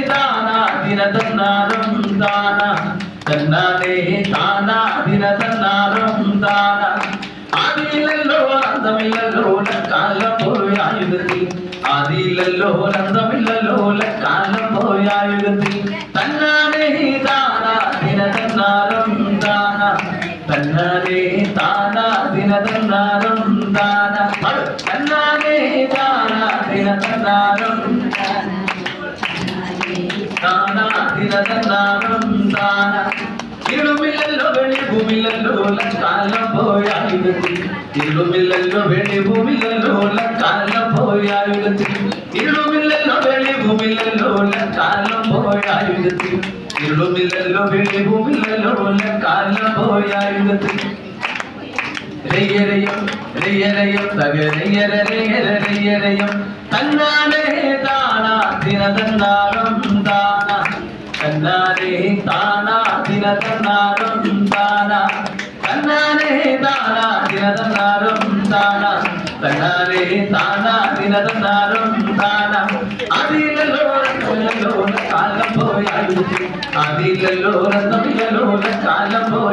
தானா தின தன்னாரும் தானா தன்னானே தானா தின தன்னாரும் தானா ஆதியிலல்லோ அந்தமில்லல்லோ காலம் போயாயுகத்தில் ஆதியிலல்லோ அந்தமில்லல்லோ காலம் போயாயுகத்தில் தன்னானே தானா தின தன்னாரும் தானா தன்னானே தானா தின தன்னாரும் தானா தன்னானே தானா தின தன்னாரும் தானா தின தன்னாரும் தானா ഇരുളുമില്ലല്ലോ വെളി ഭൂമിയിലല്ലോ കാലം പോയായുഗത്തിൽ ഇരുളുമില്ലല്ലോ വെളി ഭൂമിയിലല്ലോ കാലം പോയായുഗത്തിൽ ഇരുളുമില്ലല്ലോ വെളി ഭൂമിയിലല്ലോ കാലം പോയായുഗത്തിൽ ഇരുളുമില്ലല്ലോ വെളി ഭൂമിയിലല്ലോ കാലം പോയായുഗത്തിൽ രയ്യരയും രയ്യരയും തകരയ്യരയ്യരയ്യരയും തന്നാലേ താനാ ദിന തന്നാലും താനാ തന്നാലേ താനാ ദിന തന്നാലും താനാ തന്നാലേ താനാ ദിന തന്നാലും താനാ തന്നാലേ താനാ ദിന തന്നാലും താനാ അതിലല്ലോ കാലം പോയായുഗത്തിൽ അതിലല്ലോ കാലം പോയ